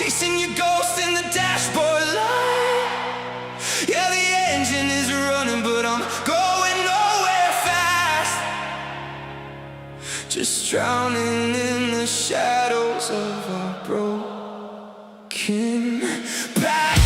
chasing your ghost in the dashboard light. Yeah, the engine is running, but I'm going nowhere fast. Just drowning in the shadows of our broken past.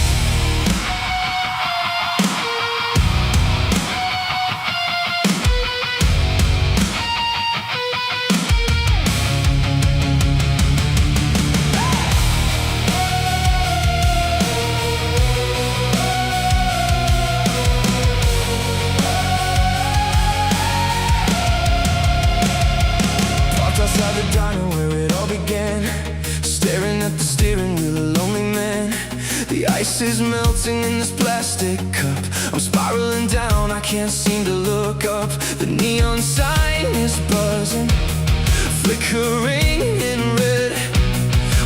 Outside the diner where it all began, staring at the steering wheel, a lonely man. The ice is melting in this plastic cup. I'm spiraling down, I can't seem to look up. The neon sign is buzzing, flickering in red,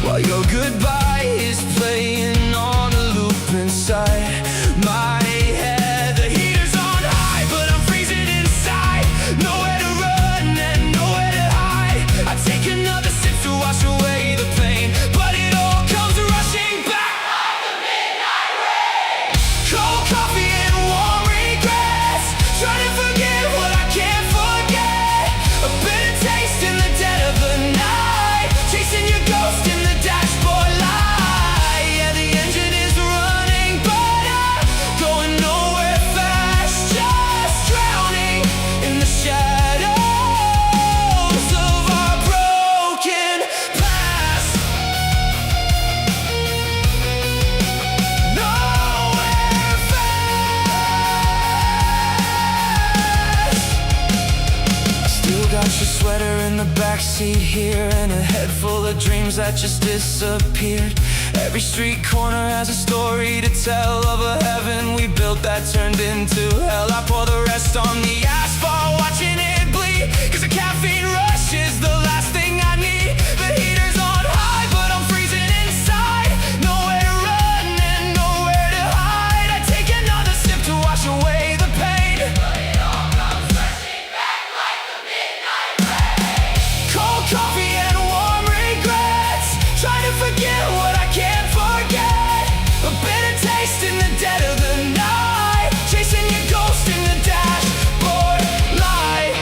while your goodbye is playing on a loop inside my head. The heater's on high, but I'm freezing inside. Nowhere to run and nowhere to hide. I take another sip to wash away the pain, but it all comes rushing back like the midnight rain. Cold coffee and warm regrets, trying to forget what I can't forget. A bitter taste in the dead of the night, chasing your ghost in the dashboard light. Yeah, the engine is running, but I'm going nowhere fast. Just drowning in the shadows of our broken past. Nowhere fast. Still got your sweater in the backseat here, and a head full of dreams that just disappeared. Every street corner has a story to tell of a heaven we built that turned into hell. I pour the rest on the asphalt, watching it bleed, 'cause a caffeine rush is the last thing I need. The heater's on high, but I'm freezing inside. Nowhere to run and nowhere to hide. I take another sip to wash away the pain, but it all comes rushing back like the midnight rain. Cold coffee and warm regrets, trying to forget what I can't forget. A bitter taste in the dead of the night, chasing your ghost in the dashboard light.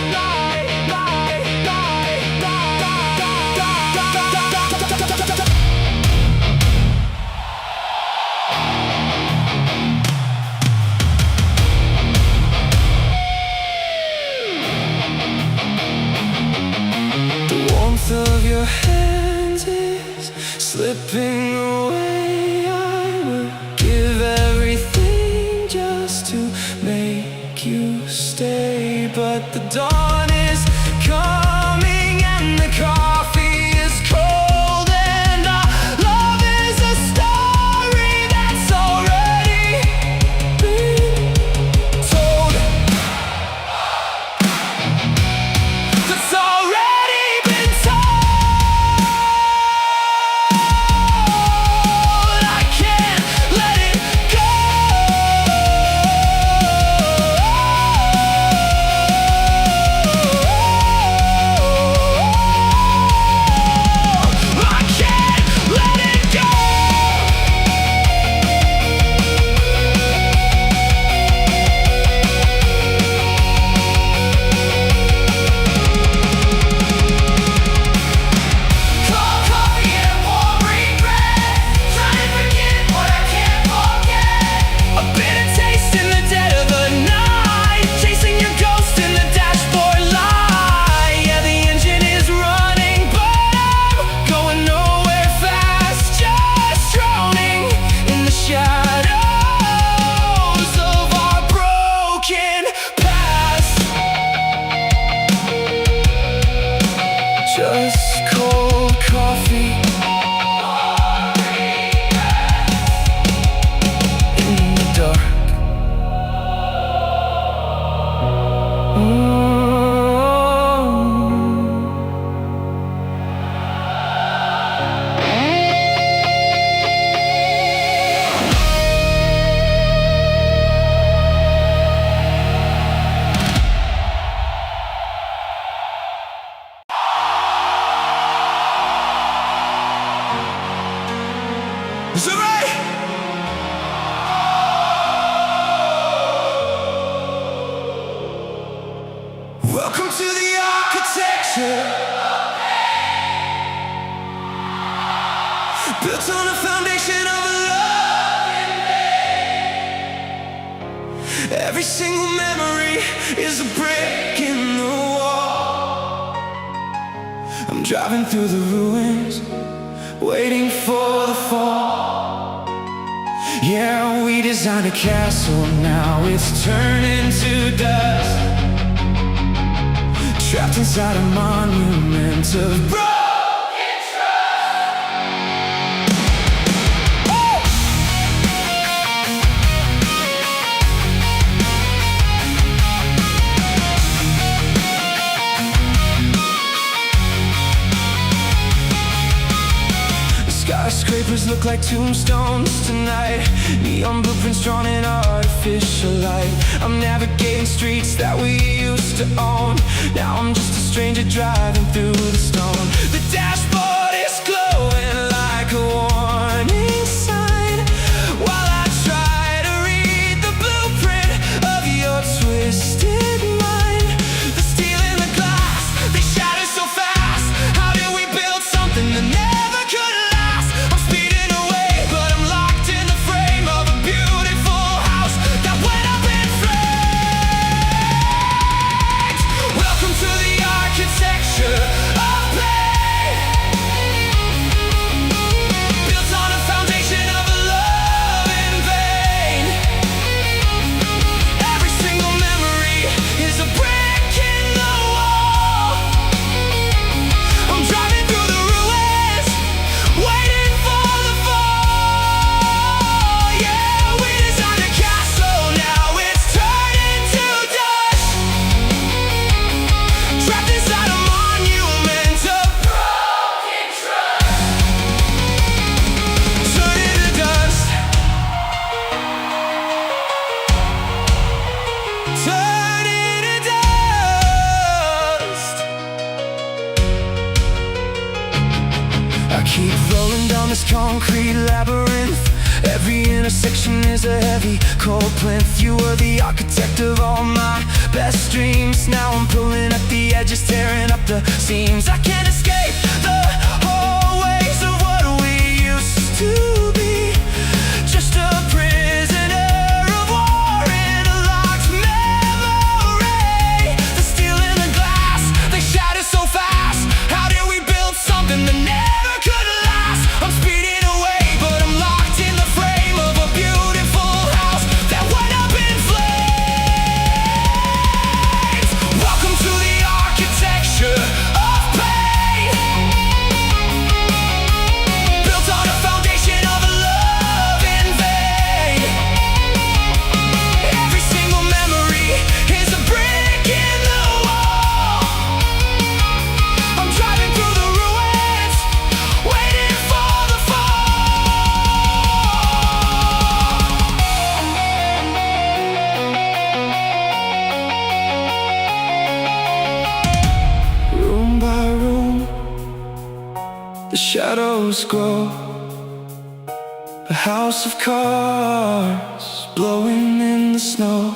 The warmth of your hands is slipping away. I would give everything just to make you stay, but the dawn is coming and the coffee is cold, and our love is a story that's already been told. That's already been told. Is it right? Welcome to the architecture, built on a foundation of love and pain. Every single memory is a brick in the wall. I'm driving through the ruins, waiting for the fall. Yeah, we designed a castle, now it's turning to dust. Trapped inside a monument of broken trust. Oh! The skyscrapers look like tombstones tonight. Neon blueprints drawn in artificial light. I'm navigating streets that we used to own. Now I'm just a stranger driving through the stone. The dashboard is glowing like a warning sign, while I try to read the blueprint of your twisted mind. The steel in the glass, they shatter so fast. How did we build something that never could last? I'm speeding away, but I'm locked in the frame of a beautiful house that went up in flames. Welcome to the architecture of pain, built on a foundation of love in vain. Every single memory is a brick in the wall. I'm driving through the ruins, waiting for the fall. Yeah, we designed a castle, now it's turning to dust. Trapped inside a monument of broken trust. Turning to dust. Turning to dust. I keep rolling down this concrete labyrinth. Every intersection is a heavy, cold plinth. You were the architect of all my best dreams. Now I'm pulling at the edges, tearing up the seams. I can't escape the hallways of what we used to be. Just a prisoner of war in a locked memory. The steel in the glass, they shatter so fast. How did we build something that never could last? I'm speeding away, but I'm locked in the frame of a beautiful house that went up in flames. Welcome to the architecture of pain, built on a foundation of love in vain. Every single memory is a brick in the wall. I'm driving through the ruins, waiting for the fall. Room by room, the shadows grow. A house of cards blowing in the snow.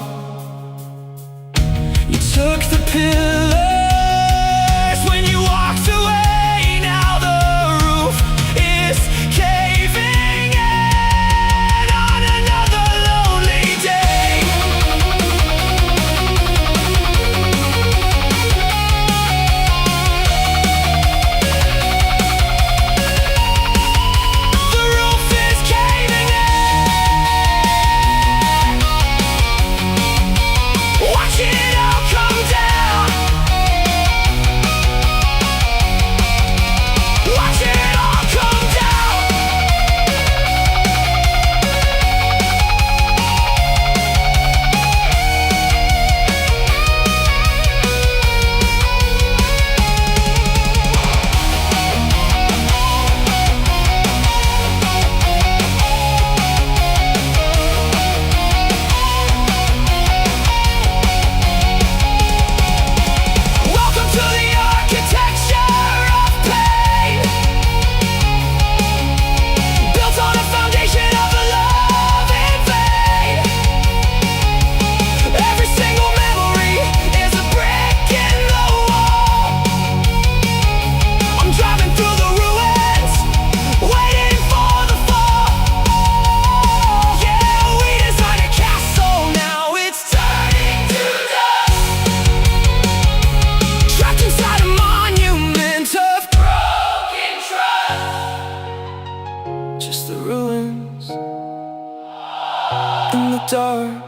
You took the pillars when you walked away. Now the roof is caving in on another lonely day. The roof is caving in. Watch it all come down. just the ruins in the dark.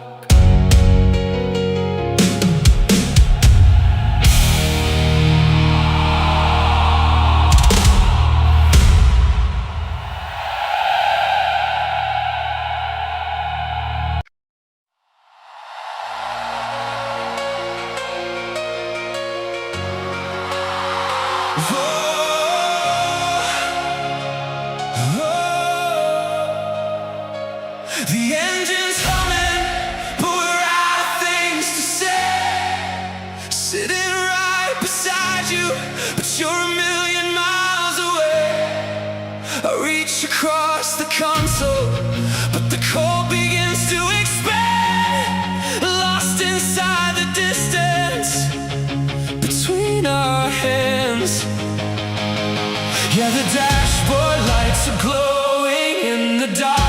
The engine's humming, but we're out of things to say. Sitting right beside you, but you're a million miles away. I reach across the console, but the cold begins to expand. Lost inside the distance between our hands. Yeah, the dashboard lights are glowing in the dark.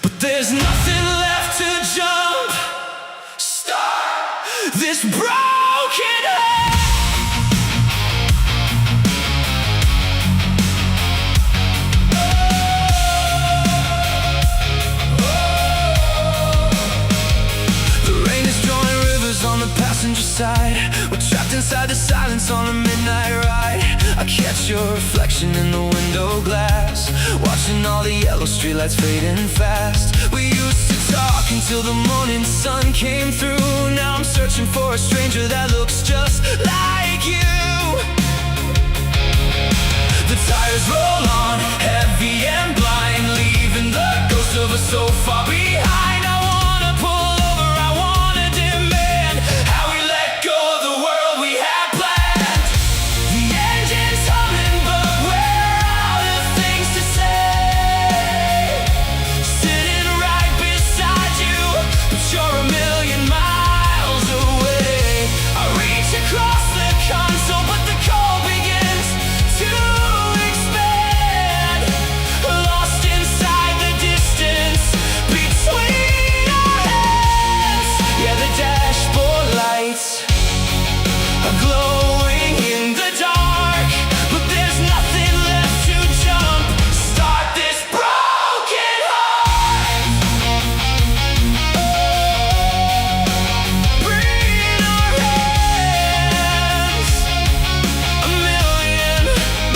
But there's nothing left to jump start this broken heart. The rain is drawing rivers on the passenger side. We're trapped inside the silence on a midnight ride. I catch your reflection in the window glass, watching all the yellow streetlights fading fast. We used to talk until the morning sun came through. Now I'm searching for a stranger that looks just like you. The tires roll on, heavy and blind, leaving the ghost of us so far behind. I wanna pull over, I wanna demand how we let go of the world we had planned. The engine's humming, but we're out of things to say. Sitting right beside you, but you're a million miles away. I reach across the console, but the cold begins to expand. Lost inside the distance between our hands. Yeah, the dashboard lights are glowing in the dark, but there's nothing left to jump start this broken heart. Bring our hands a million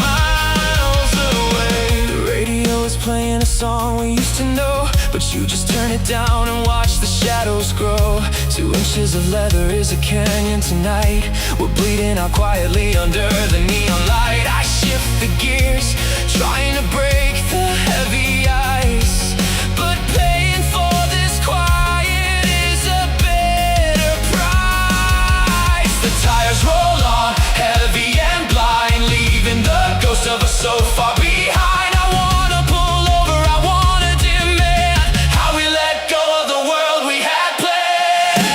miles away. The radio is playing a song we used to know, but you just turn it down and watch the shadows grow. 2 inches of leather is a canyon tonight. We're bleeding out quietly under the neon light. I shift the gears, trying to break the heavy ice, but paying for this quiet is a bitter price. The tires roll on, heavy and blind, leaving the ghost of us so far behind. I wanna pull over, I wanna demand how we let go of the world we had planned.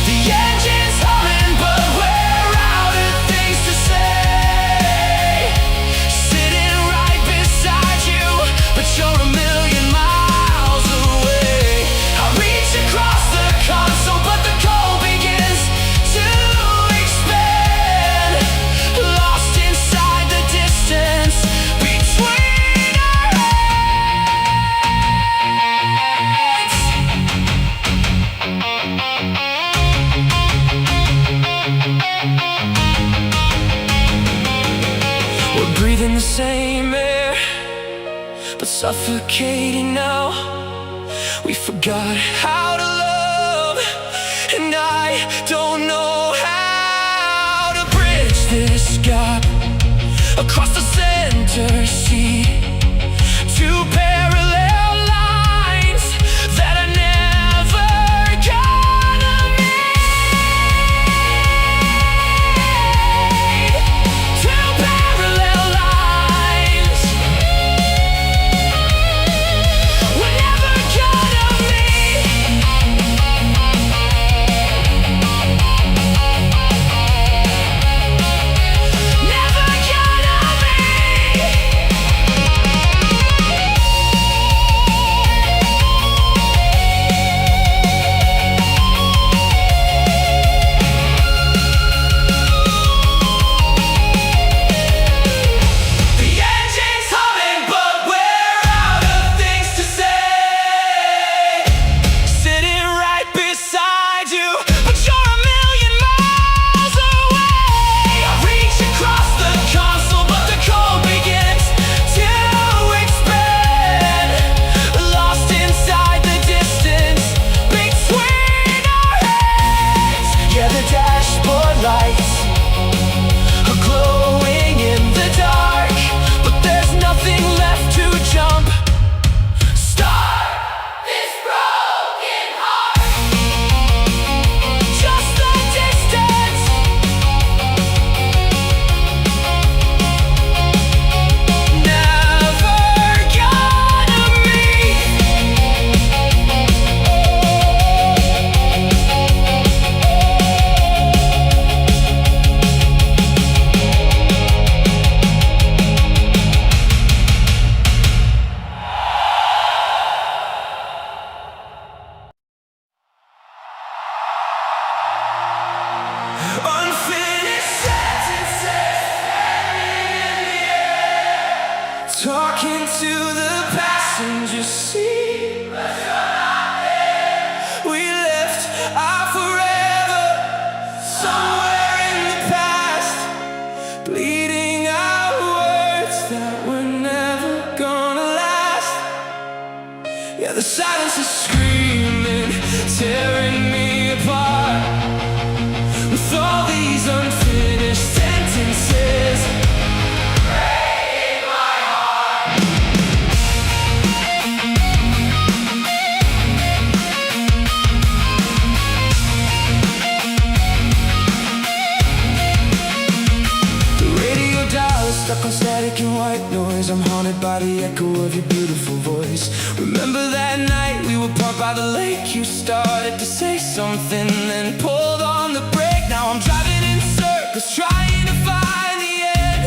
The engine's humming, but we're out of things to say. Sitting right beside you, but you're a million miles away. I reach across the console, but the cold begins to expand. Lost inside the distance between our hands. We're breathing the same air, but suffocating now. We forgot how to love, and I don't know how to bridge this gap across the center sea. 2 parallel lines that are never gonna meet. 2 parallel lines we're never gonna meet. Never gonna meet. talking to the passenger seat. But you're not there. We left our forever somewhere in the past, bleeding out words that were never gonna last. Yeah, the silence is screaming, tearing me apart, with all these unfinished sentences breaking my heart. The radio dial is stuck on static and white noise. I'm haunted by the echo of your beautiful voice. Remember that night we were parked by the lake? You started to say something, then pulled on the brake. Now I'm driving in circles, trying to find the end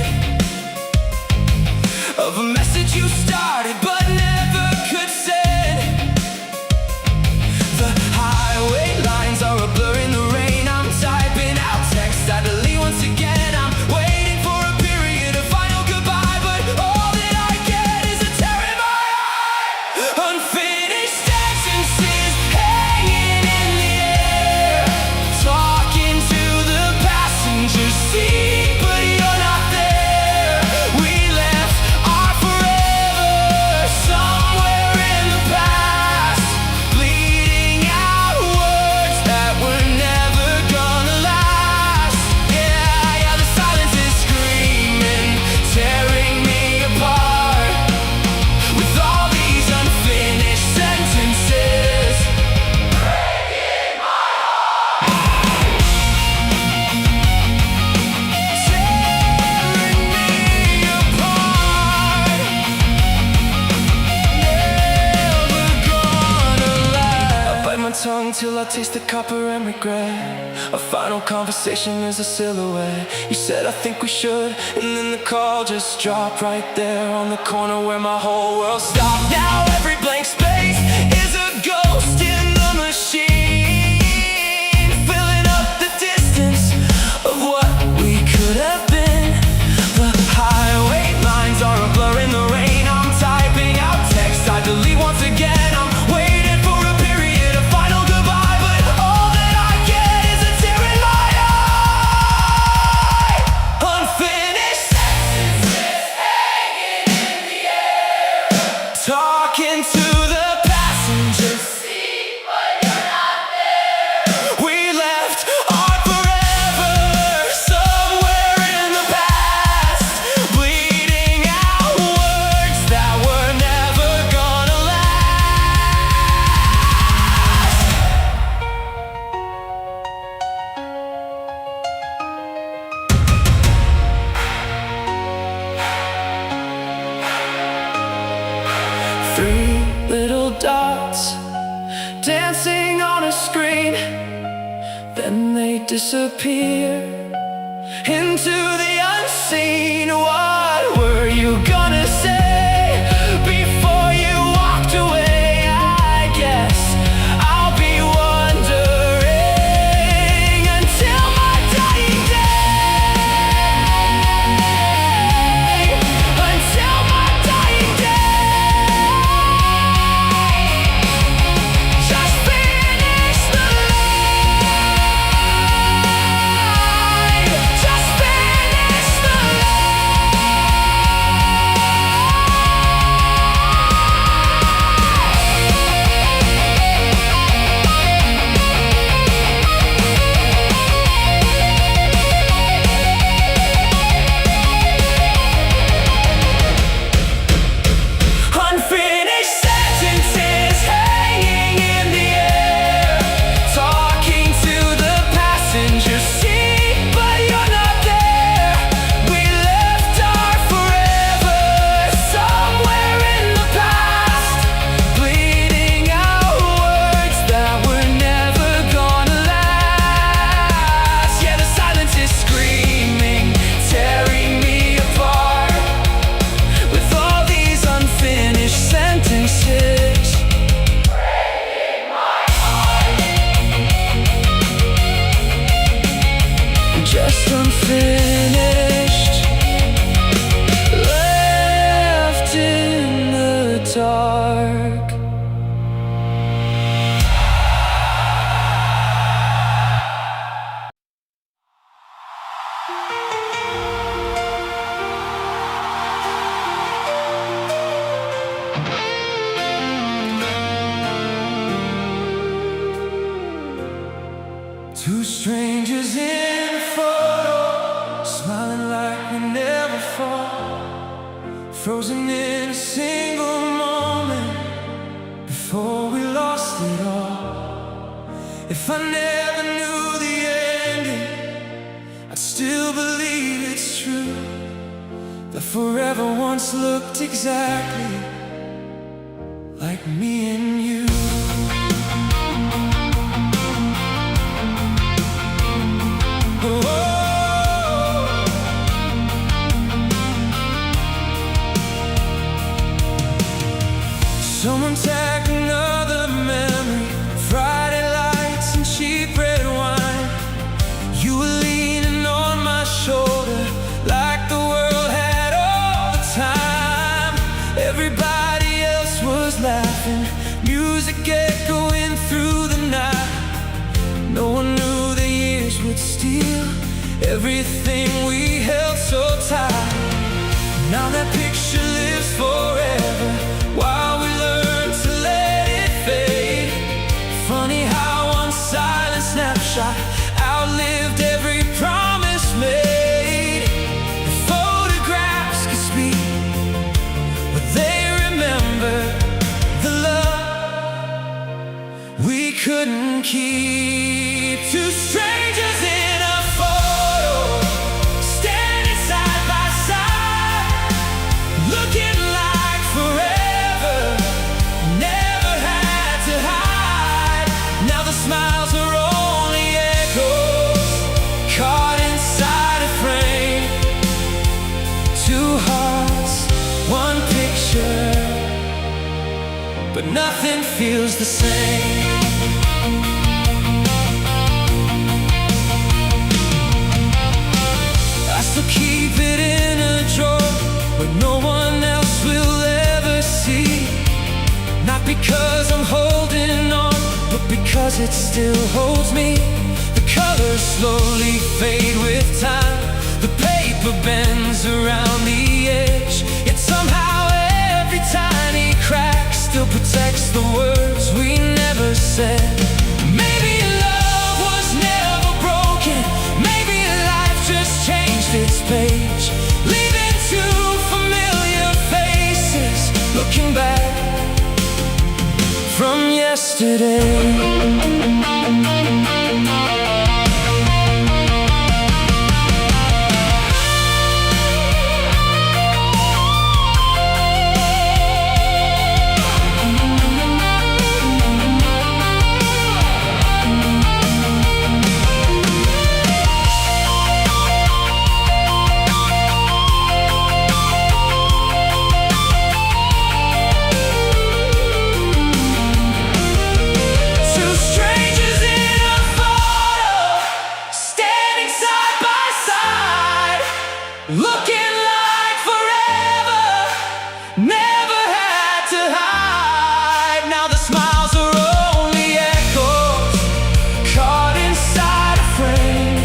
of a message you started but never could send. The highway lines are a blur in the rain. I'm typing out text I delete once again. I'm waiting for a period, a final goodbye, but all that I get is a tear in my heart. Unfinished sentences hanging in the air, talking to the passenger seat, but you're not there. We left our forever somewhere in the past, bleeding out words that were never gonna last. Yeah, the silence is screaming, tearing me apart, with all these unfinished sentences breaking my heart. Tearing me apart, never gonna last. I bite my tongue till I taste the copper and regret. A final conversation is a silhouette. You said I think we should, and then the call just dropped right there on the corner where my whole world stopped. Now every blank space is a ghost in the machine, filling up the distance of what we could have been. The highway lines are a blur in the rain. I'm typing out text I delete once again. I'm waiting for a period, a final goodbye, but all that I get is a tear in my eye. Unfinished sentences hanging in the air, talking to the passenger seat, but you're not there. We left our forever somewhere in the past, bleeding out words that were never gonna last. 3 little dots dancing on a screen, then they disappear into the unseen. What were you gonna say before you walked away? I guess I'll be wondering until my dying day. Until my dying day. Just finish the line. Just finish the line. Two strangers in a photo, smiling like we never fought, frozen in a single moment before we lost it all. If I never knew the ending, I'd still believe it's true, that forever once looked exactly like me and you. Someone tagged another memory, Friday lights and cheap red wine. You were leaning on my shoulder like the world had all the time. Everybody else was laughing, music echoing through the night. No one knew the years would steal everything we held so tight. Now that picture lives forever, while we learn to let it fade. Funny how one silent snapshot outlived every promise made. The photographs could speak, but they remember the love we couldn't keep. Two strangers in a photo, standing side by side, looking like forever, never had to hide. Now the smiles are only echoes, caught inside a frame. Two hearts, one picture, but nothing feels the same. I still keep it in a drawer where no one else will ever see. Not because I'm holding on, but because it still holds me. The colors slowly fade with time, the paper bends around the edge, yet somehow every tiny crack still protects the words we never said. Maybe love was never broken, maybe life just changed its page, leaving two familiar faces looking back from yesterday. Looking like forever, never had to hide. Now the smiles are only echoes, caught inside a frame.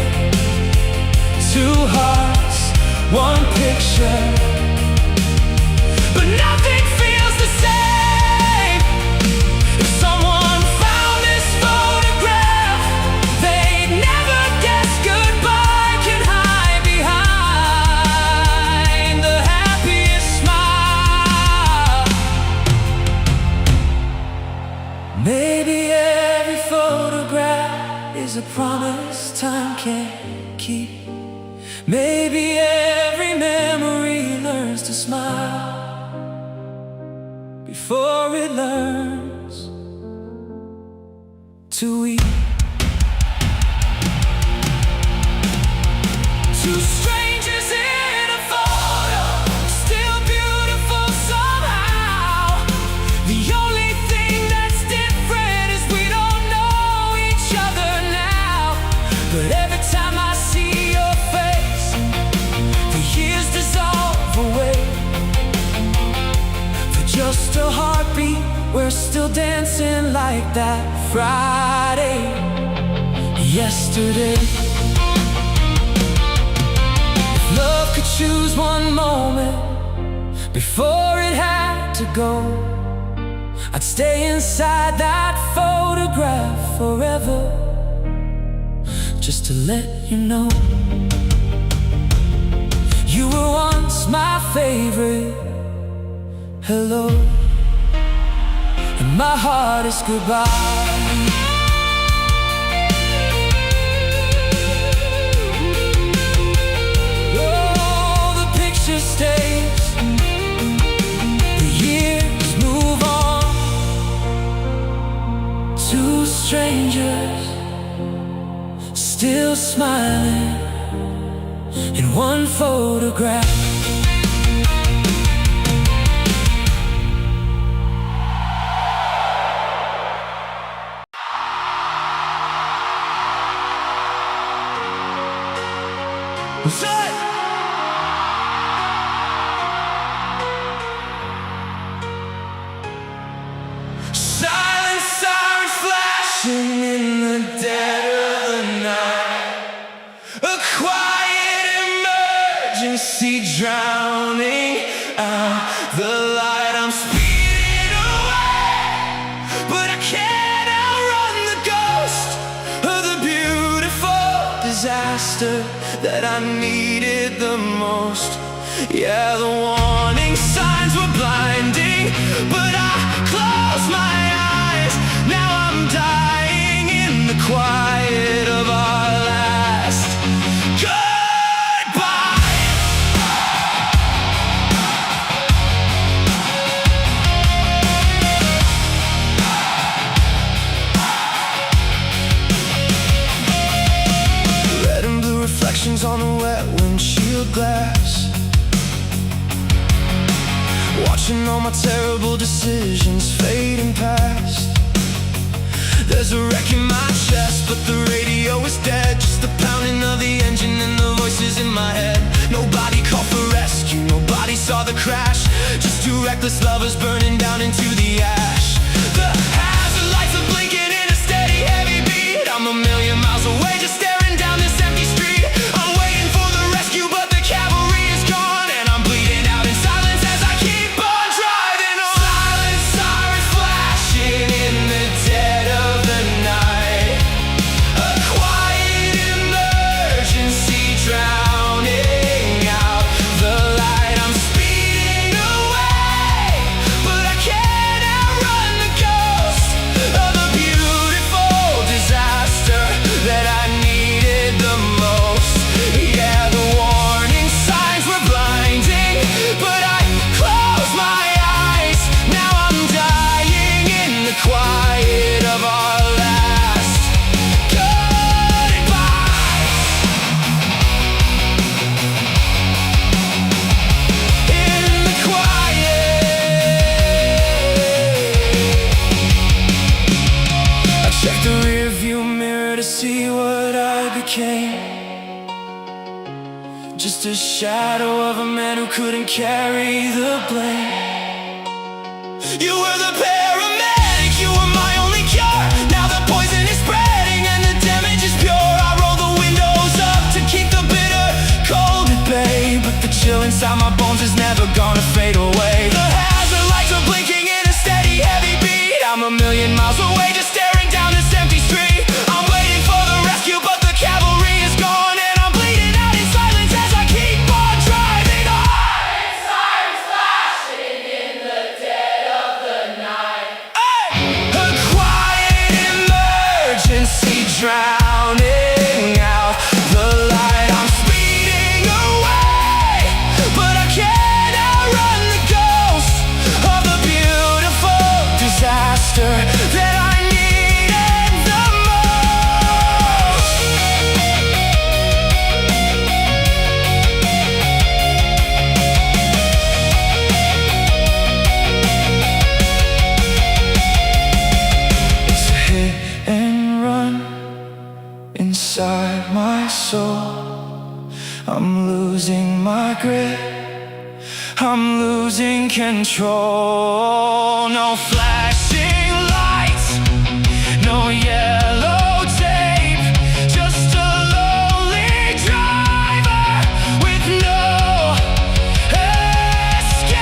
Two hearts, one picture, but nothing feels the same. If someone found this photograph, they'd never guess goodbye can hide behind the happiest smile. Maybe every photograph is a promise time can't keep. Maybe every memory learns to smile before it learns to weep. Two strangers in a photo, still beautiful somehow. The only thing that's different is we don't know each other now. But every time I see your face, the years dissolve away. For just a heartbeat, we're still dancing like that Friday yesterday. Love could choose one moment before it had to go, I'd stay inside that photograph forever, to let you know you were once my favorite. Hello, and my heart is goodbye. Stays. The years move on. Two strangers still smiling in one photograph. Silent sirens flashing in the dead of the night. A quiet emergency drowning out the light. I'm speeding away, but I can't outrun the ghost of the beautiful disaster that I needed the most. Yeah, the warning signs were blinding, but I closed my eyes. Now I'm dying in the quiet of our last goodbye. Red and blue reflections on the wet windshield glass, watching all my terrible decisions fading past. There's a wreck in my chest, but the radio is dead. Just the pounding of the engine and the voices in my head. Nobody called for rescue, nobody saw the crash. Just two reckless lovers burning down into the ash. The hazard lights are blinking in a steady heavy beat. I'm a million miles away, just staring down this empty street. I'm waiting for the rescue, but the cavalry is gone, and I'm bleeding out in silence as I keep on driving on. Silent sirens flashing in the dead of the night. A quiet emergency drowning out the light. I'm speeding away, but I can't outrun the ghost of the beautiful disaster that I needed the most. Yeah, the warning signs were blinding, but I closed my eyes. Now I'm dying in the quiet of our last goodbye. In the quiet, I checked the rear view mirror to see what I became. Just a shadow of a man who couldn't carry the blame. You were the paramedic, you were my only cure. Now the poison is spreading and the damage is pure. I roll the windows up to keep the bitter cold at bay, but the chill inside my bones is never gonna fade away. The hazard lights are blinking in a steady heavy beat. I'm a million miles away, just staring down this empty street. I'm waiting for the rescue, but the cavalry is gone, and I'm bleeding out in silence as I keep on driving on. Sirens flashing in the dead of the night. Hey! A quiet emergency drowning out the light. I'm speeding away, but I can't outrun the ghost of the beautiful disaster that I needed the most. It's a hit and run inside my soul. I'm losing my grip, I'm losing control. No flashing lights, no yellow tape, just a lonely driver with no escape.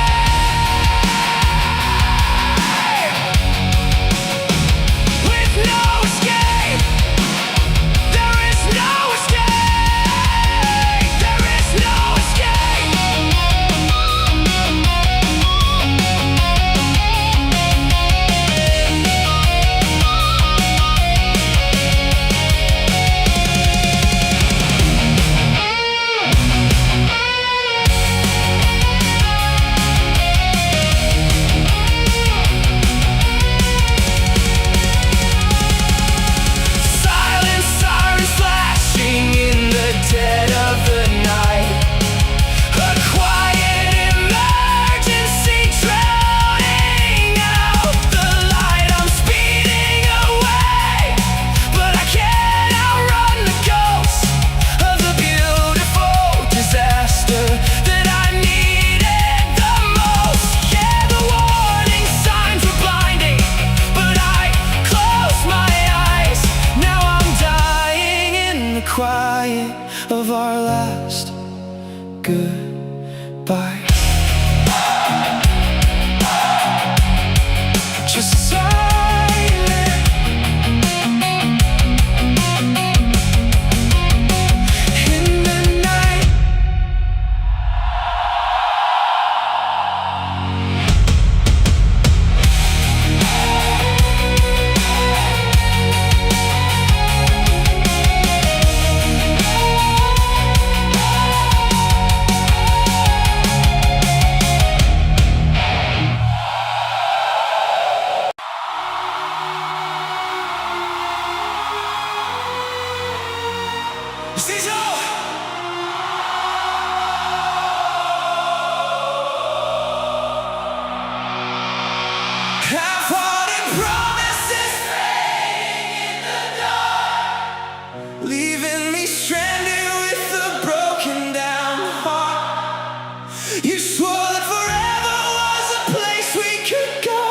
With no escape, there is no escape. by. Just silent in the night. Half-hearted promises fading in the dark, leaving me stranded with a broken down heart. You swore that forever was a place we could go,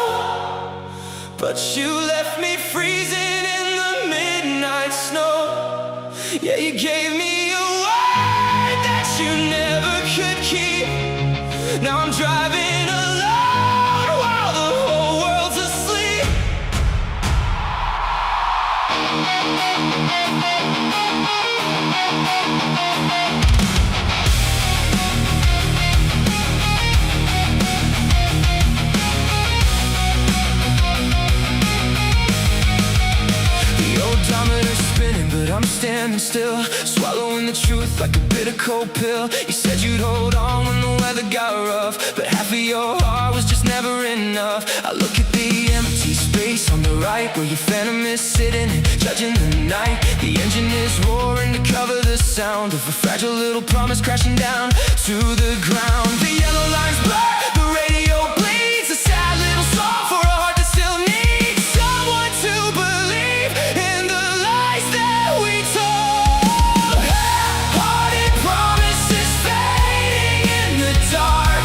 but you left me freezing in the midnight snow. Yeah, you gave me a word that you never could keep. Now I'm driving alone while the whole world's asleep. The odometer's spinning, but I'm standing still, swallowing the truth like a bitter cold pill. You said you'd hold on when the weather got rough, but half of your heart was just never enough. I look at the empty space on the right, where your phantom is sitting and judging the night. The engine is roaring to cover the sound of a fragile little promise crashing down to the ground. The yellow lines blur, the radio bleeds, a sad little song for a heart that still needs someone to believe in the lies that we told. Half-hearted promises fading in the dark,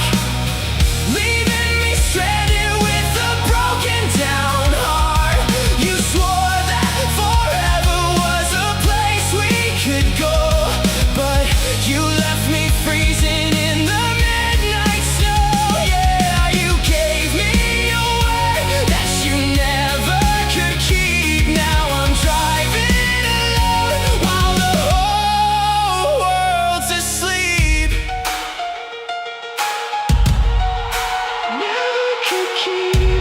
leaving me stranded with a broken down heart. You swore that forever was a place we could go, but you left me freezing in the midnight snow. Yeah, you gave me a word that you never could keep. Now I'm driving alone while the whole world's asleep. Never could keep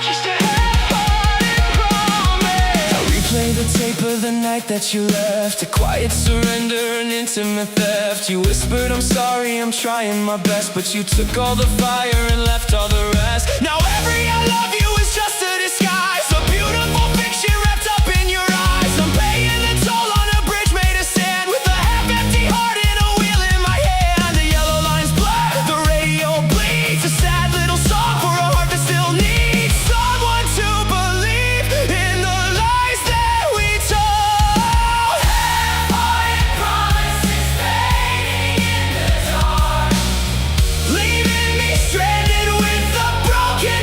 just a half-hearted promise. I replay the tape of the night that you left, a quiet surrender, an intimate theft. You whispered, I'm sorry, I'm trying my best, but you took all the fire and left all the rest. Now every I love you is just a disguise, a beautiful fiction wrapped up in your eyes. I'm paying the toll on a bridge made of sand, with a half-empty heart and a wheel in my hand. The yellow lines blur, the radio bleeds, a sad little song for a heart that still needs someone to believe in the lies that we told. Half-hearted promises fading in the dark, leaving me stranded with a broken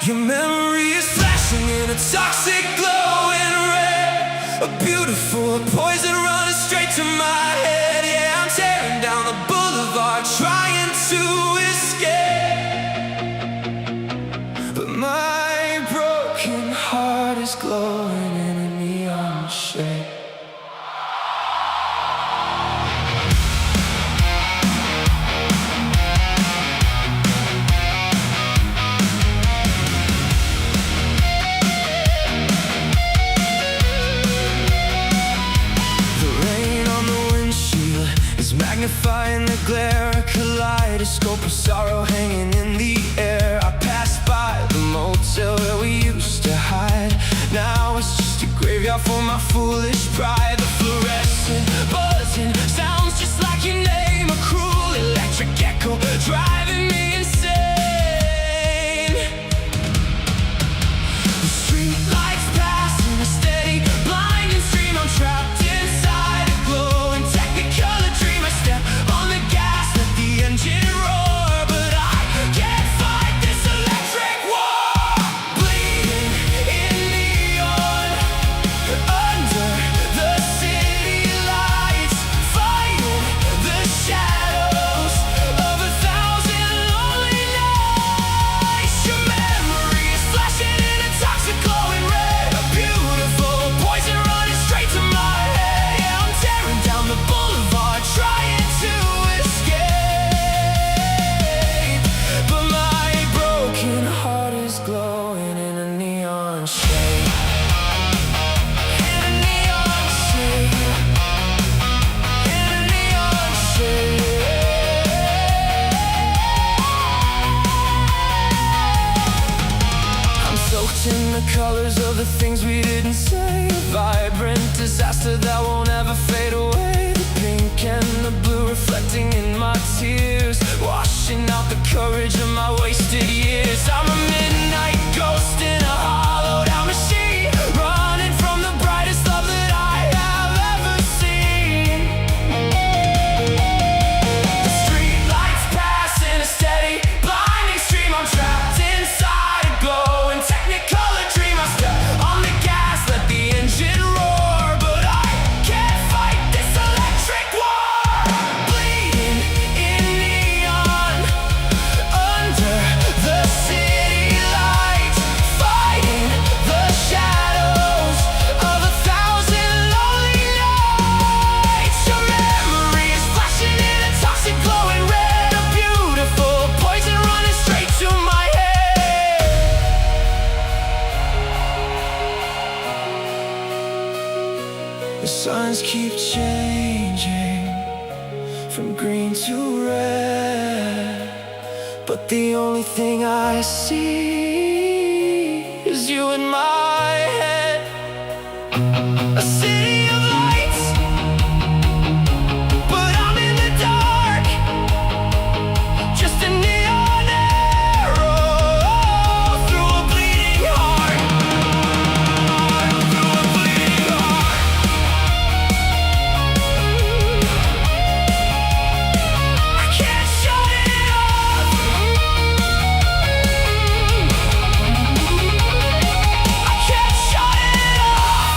Your memory is flashing in a toxic glowing red. A beautiful poison running straight to my head. Yeah, I'm tearing down the boulevard trying to escape, but my broken heart is glowing in a neon shade. Magnifying the glare, a kaleidoscope of sorrow hanging in the air. I passed by the motel where we used to hide. Now it's just a graveyard for my foolish pride. The fluorescent buzzing sounds just like your name, a cruel electric echo driving me insane. The street lights pass in a steady blinding stream. I'm trapped inside a glowing technicolor dream. I step on the gas, let the engine roar, but I can't fight this electric war. Bleeding in neon, under the city lights, fighting the shadows of 1,000 lonely nights. Your memory is flashing in a toxic glowing red. A beautiful poison running straight to my head. Yeah, I'm tearing down the boulevard trying to escape, but my broken heart is glowing in a neon shade. In a neon shade. In a neon shade. I'm soaked in the colors of the things we didn't say. A vibrant disaster that won't ever fade away. The pink and the blue reflecting in my tears, washing out the courage of my wasted years. I'm a midnight ghost in a hollowed out machine, running from the brightest love that I have ever seen. The street lights pass in a steady blinding stream. I'm trapped inside a glowing technicolor dream. I step on the gas, let the engine roar, but I can't fight this electric war. Bleeding in neon, under the city lights, fighting the shadows of 1,000 lonely nights. Your memory is flashing in a toxic glowing red. A beautiful poison running straight to my head. The signs keep changing from green to red, but the only thing I see is you in my head. A city of lights, but I'm in the dark, just a neon arrow through a bleeding heart. Through a bleeding heart. I can't shut it off. I can't shut it off.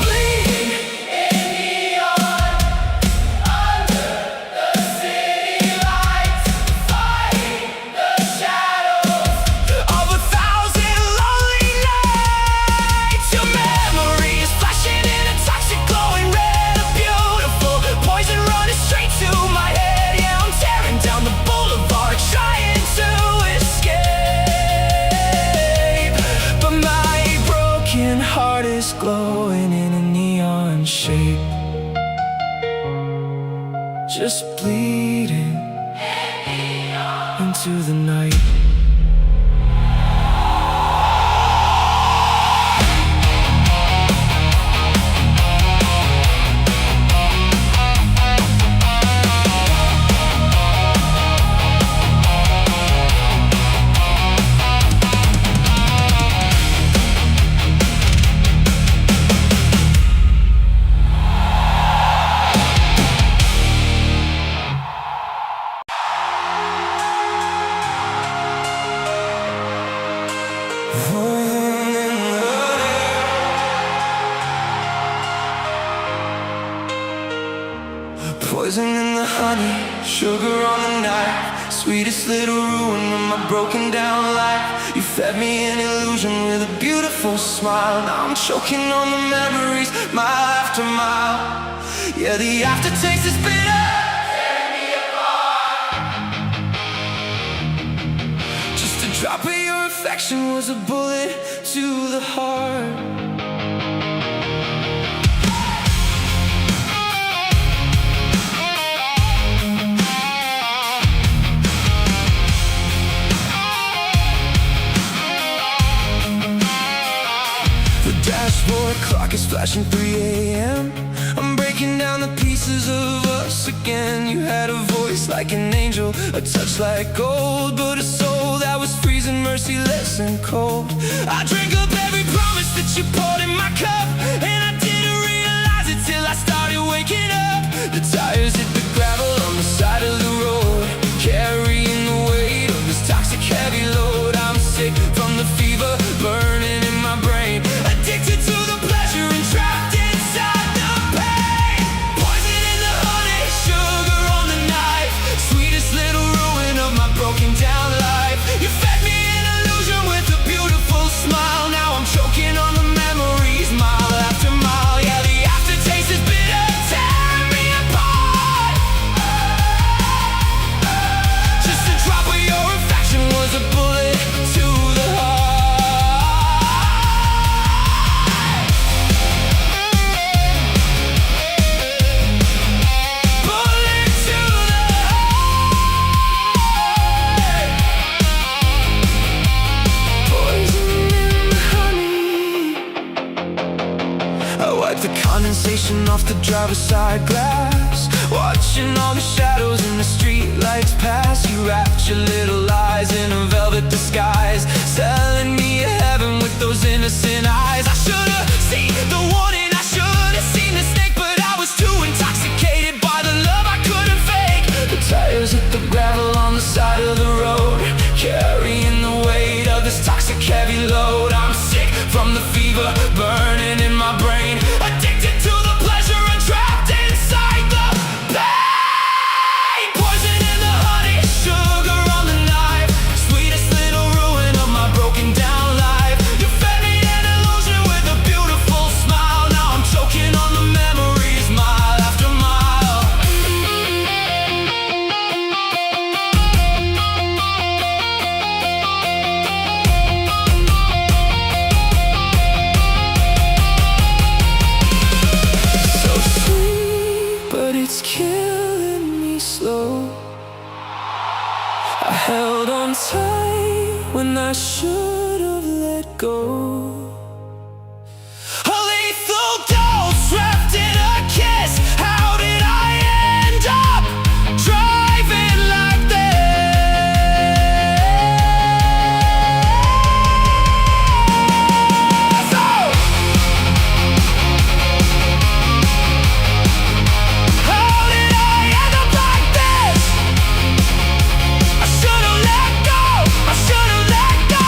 Bleeding in neon, under the city lights, fighting the shadows of 1,000 lonely nights. Your memory is flashing in a toxic glowing red. A beautiful poison running straight to my head. Yeah, I'm tearing down the boulevard trying to escape, but my broken heart is glowing in a neon shape. Just bleeding into the night. Poison in the air. Poison in the honey, sugar on the knife. Sweetest little ruin of my broken down life. You fed me an illusion with a beautiful smile. Now I'm choking on the memories, mile after mile. Yeah, the aftertaste is bitter, tearing me apart. Just a drop of your affection was a bullet to the heart. Dashboard clock is flashing 3 a.m. I'm breaking down the pieces of us again. You had a voice like an angel, a touch like gold, but a soul that was freezing, merciless and cold. I drank up every promise that you poured in my cup, and I didn't realize it till I started waking up. The tires hit the gravel on the side of the road, carrying the weight of this toxic heavy load. I'm sick from the fever burning in my brain, addicted to the pleasure and trapped inside the pain. Poison in the honey, sugar on the knife. Sweetest little ruin of my broken down life. You fed me an illusion with a beautiful smile. Now I'm choking on the memories, mile after mile. Yeah, the aftertaste is bitter, tearing me apart. Just a drop of your affection was a bullet to the heart. The condensation off the driver's side glass, watching all the shadows in the street lights pass. You wrapped your little lies in a velvet disguise, selling me a heaven with those innocent eyes. I should've seen the warning, I should've seen the snake, but I was too intoxicated by the love I couldn't fake. The tires hit the gravel on the side of the road, carrying the weight of this toxic heavy load. I'm sick from the fever burning in my brain, addicted to the pleasure and trapped inside the pain. Poison in the honey, sugar on the knife. Sweetest little ruin of my broken down life. You fed me an illusion with a beautiful smile. Now I'm choking on the memories, mile after mile. It's killing me slow. I held on tight when I should have let go. A lethal dose wrapped in a kiss. How did I end up driving like I should've let go.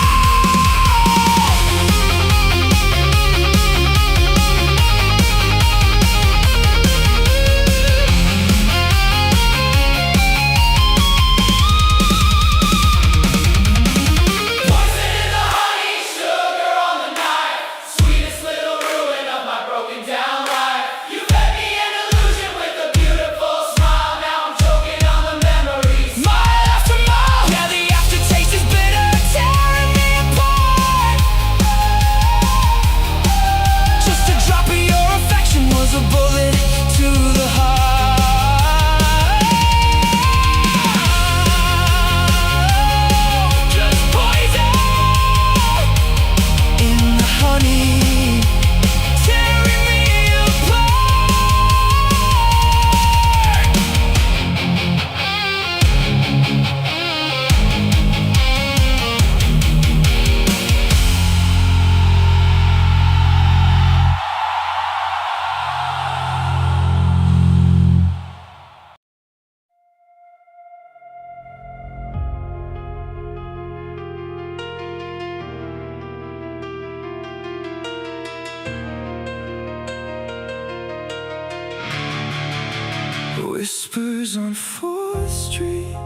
Whispers on 4th Street,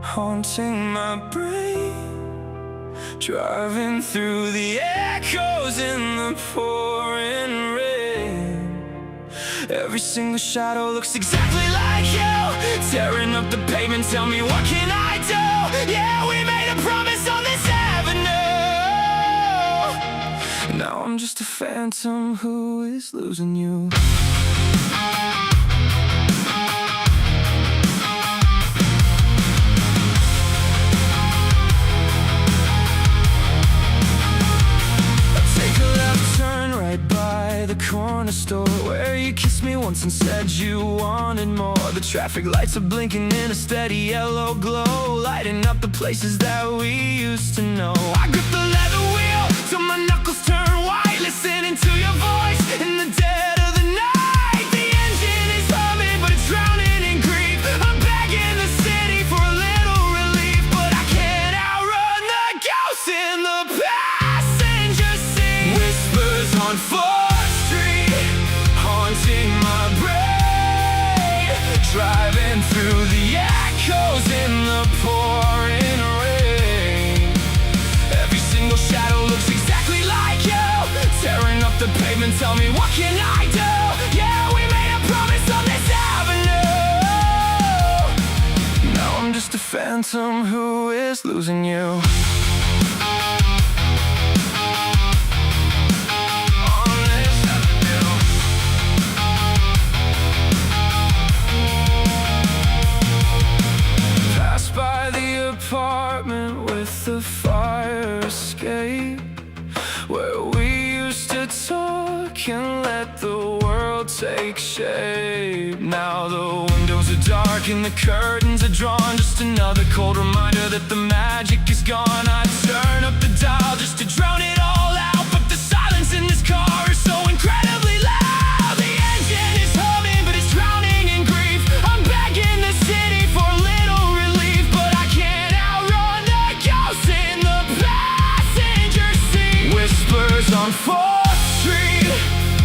haunting my brain, driving through the echoes in the pouring rain. Every single shadow looks exactly like you, tearing up the pavement, tell me what can I do? Yeah, we made a promise on this avenue. Now I'm just a phantom who is losing you. The corner store where you kissed me once and said you wanted more. The traffic lights are blinking in a steady yellow glow, lighting up the places that we used to know. I grip the leather wheel till my knuckles turn white, listening to your voice in the dead of the night. The engine is humming, but it's drowning in grief. I'm back in the city for a little relief, but I can't outrun the ghosts in the passenger seat. Whispers on foot, driving through the echoes in the pouring rain. Every single shadow looks exactly like you, tearing up the pavement, tell me what can I do? Yeah, we made a promise on this avenue. Now I'm just a phantom who is losing you. Apartment with the fire escape, where we used to talk and let the world take shape. Now the windows are dark and the curtains are drawn, just another cold reminder that the magic is gone. I turn up the dial just to drown it all out, but the silence in this car is so incredibly loud. The engine is humming, but it's drowning in grief. I'm back in the city for a little relief, but I can't outrun the ghosts in the passenger seat. Whispers on 4th Street,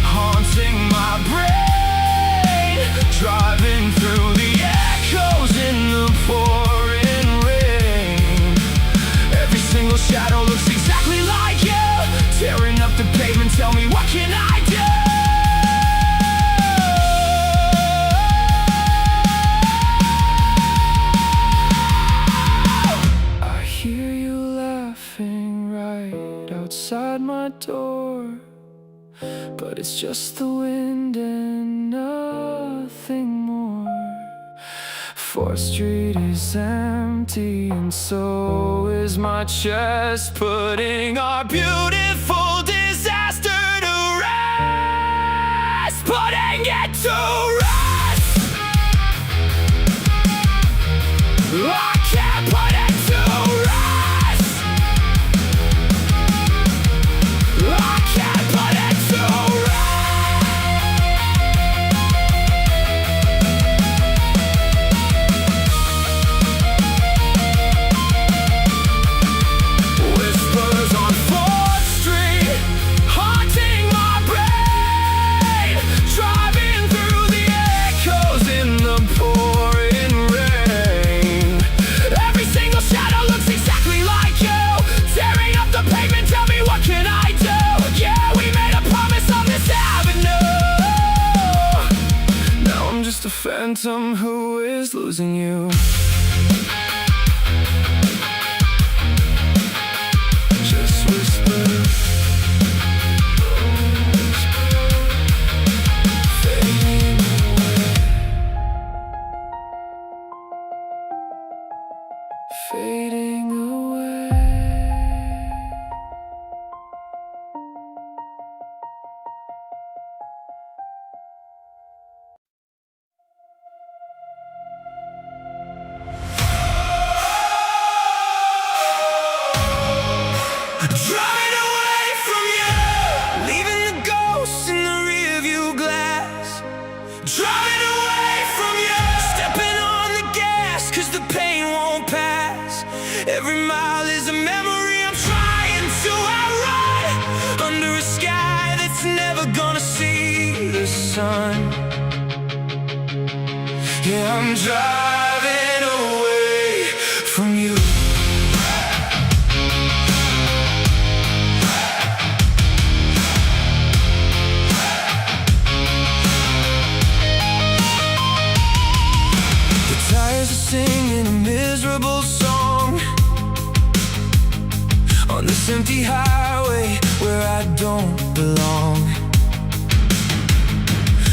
haunting my brain, driving through the echoes in the pouring rain. Every single shadow looks exactly like you, tearing up the pavement, tell me what can I do? I hear you laughing right outside my door, but it's just the wind and nothing more. 4th Street is empty and so is my chest, putting our beautiful disaster to rest, putting it to rest. I can't put it to rest. I can't put it to a phantom who is losing you. Just whisper, fading away, fading away. Driving away from you, leaving the ghosts in the rearview glass. Driving away from you, stepping on the gas, 'cause the pain won't pass. Every mile is a memory I'm trying to outrun, under a sky that's never gonna see the sun. Yeah, I'm driving away from you. The tires are singing a miserable song on this empty highway where I don't belong.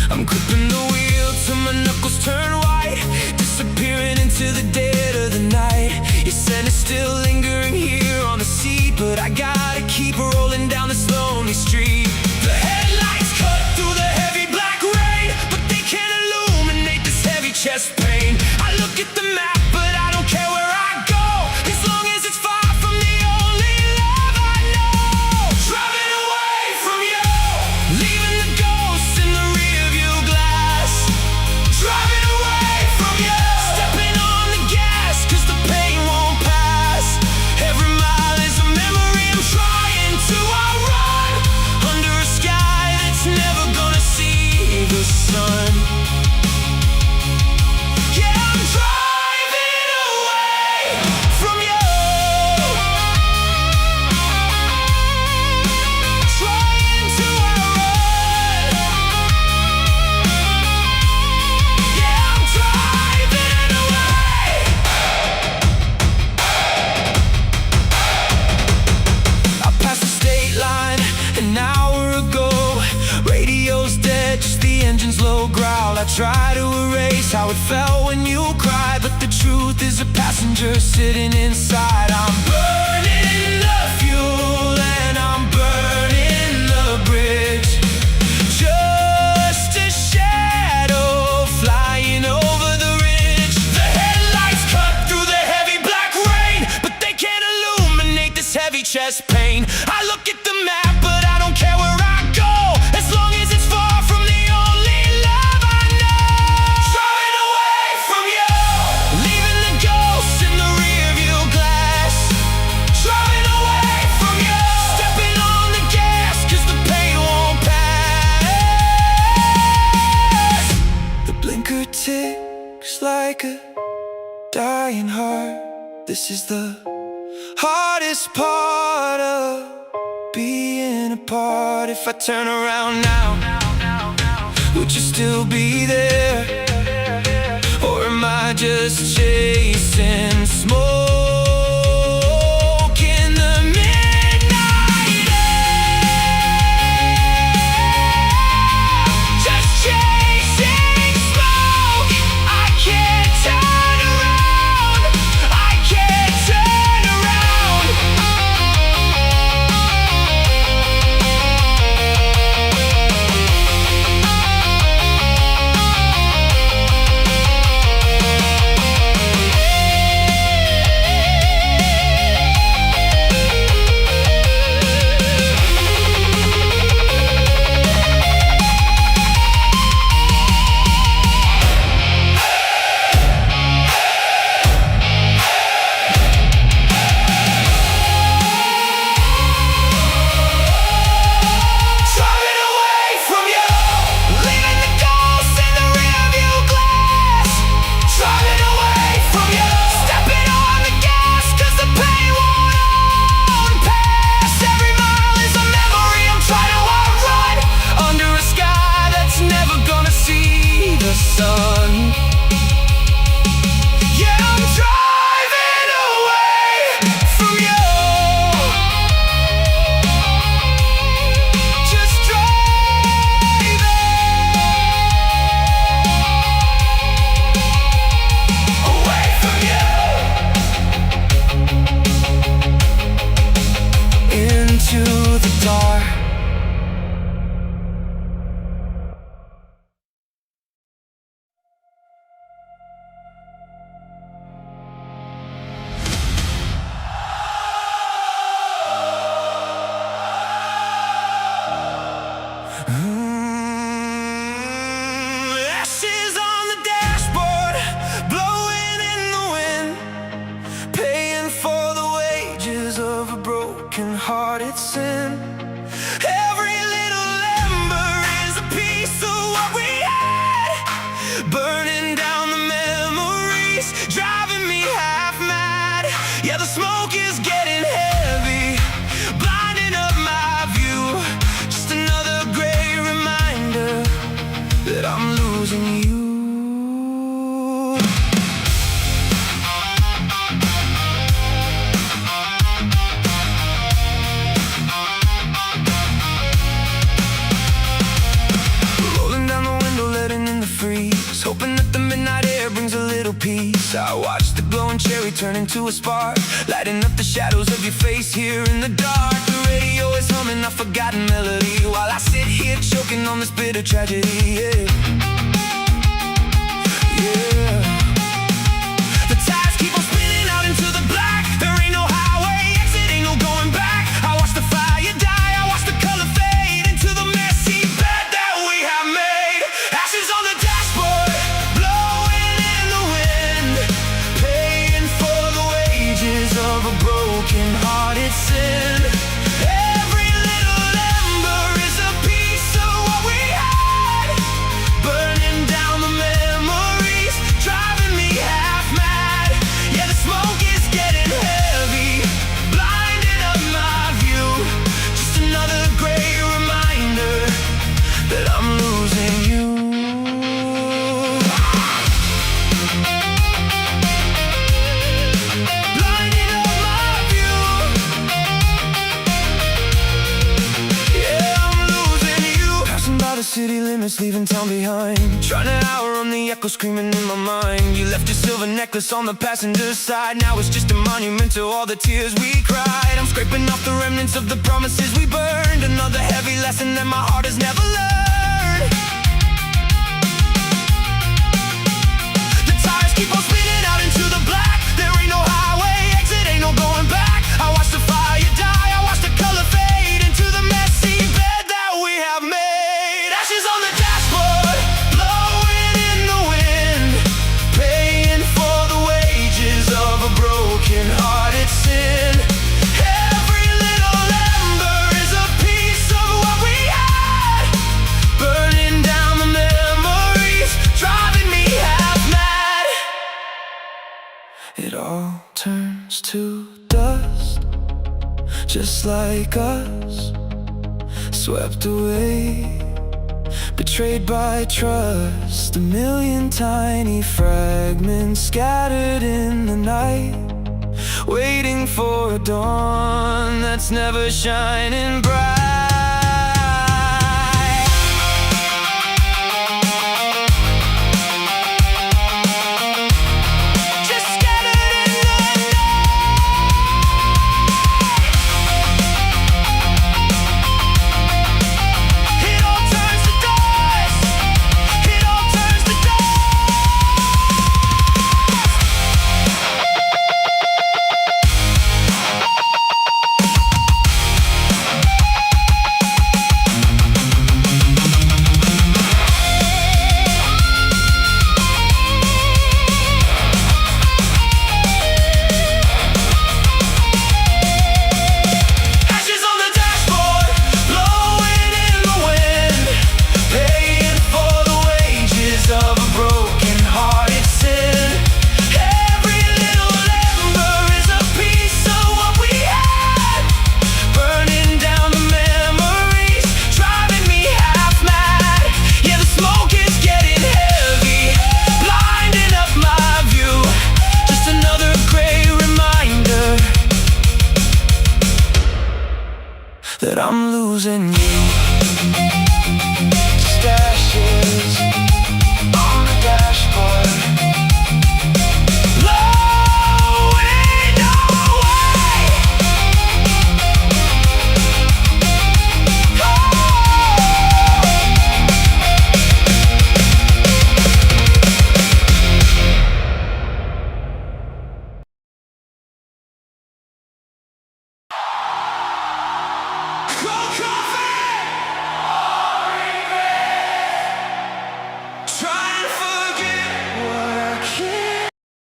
I'm gripping the wheel till my knuckles turn white, disappearing into the dead of the night. Your scent is still lingering here on the seat, but I gotta keep rolling down this lonely street. The headlights cut through the heavy black rain, but they can't illuminate this heavy chest pain. I look at the map, but I don't care where I go, as long as it's far from the only love I know. Driving away from you, leaving the ghosts in the rearview glass. Driving away from you, stepping on the gas, cause the pain won't pass. Every mile is a memory I'm trying to outrun, under a sky that's never gonna see the sun. Low growl, I try to erase how it felt when you cried, but the truth is a passenger sitting inside. I'm burning the fuel and I'm burning the bridge, just a shadow flying over the ridge. The headlights cut through the heavy black rain, but they can't illuminate this heavy chest pain. I look at the map, but I don't care where I go, as long as it's far from the only love I know. Driving away from you, leaving the ghosts in the rearview glass. Driving away from you, stepping on the gas, cause the pain won't pass. The blinker ticks like a dying heart. This is the hardest part of being apart. If I turn around now, would you still be there? Or am I just chasing smoke in the midnight air? Just chasing smoke. I can't turn around, I can't turn around. Ashes on the dashboard, blowing in the wind, paying for the wages of a broken-hearted sin. Every little ember is a piece of what we had, burning down the turn into a spark, lighting up the shadows of your face here in the dark. The radio is humming a forgotten melody while I sit here choking on this bitter tragedy. Yeah. Yeah. The tires keep on spinning out into the black. There ain't no highway exit, ain't no going back. I watch the fire die, I watch the color fade into the messy bed that we have made. Ashes on the dashboard, blowing in the wind, paying for the wages of a broken-hearted sin. Every little ember is a piece of what we had, burning down the memories, driving me half mad. Yeah, the smoke is getting heavy, blinding up my view. Just another gray reminder that I'm losing you. Blinding up my view. Yeah, I'm losing you. Passing by the city limits, leaving town behind, trying to outrun the echo screaming in my mind. You left your silver necklace on the passenger side. Now it's just a monument to all the tears we cried. I'm scraping off the remnants of the promises we burned, another heavy lesson that my heart has never learned. The tires keep on spinning out into the black. There ain't no highway exit, ain't no going back. I watch the fire die, I watch the color fade into the messy bed that we have made. Ashes on the dashboard, blowing in the wind, paying for the wages of a broken-hearted sin. Every little ember is a piece of what we had, burning down the memories, driving me half mad. It all turns to dust, just like us, swept away, betrayed by trust. A million tiny fragments scattered in the night, waiting for a dawn that's never shining bright. Just scattered in the night. It all turns to dust. It all turns to dust. Ashes on the dashboard, blowing in the wind, paying for the wages of a broken-hearted sin. Every little ember is a piece of what we had, burning down the memories, driving me half mad. Yeah, the smoke is getting heavy, blinding up my view. Just another gray reminder that I'm losing you. Just ashes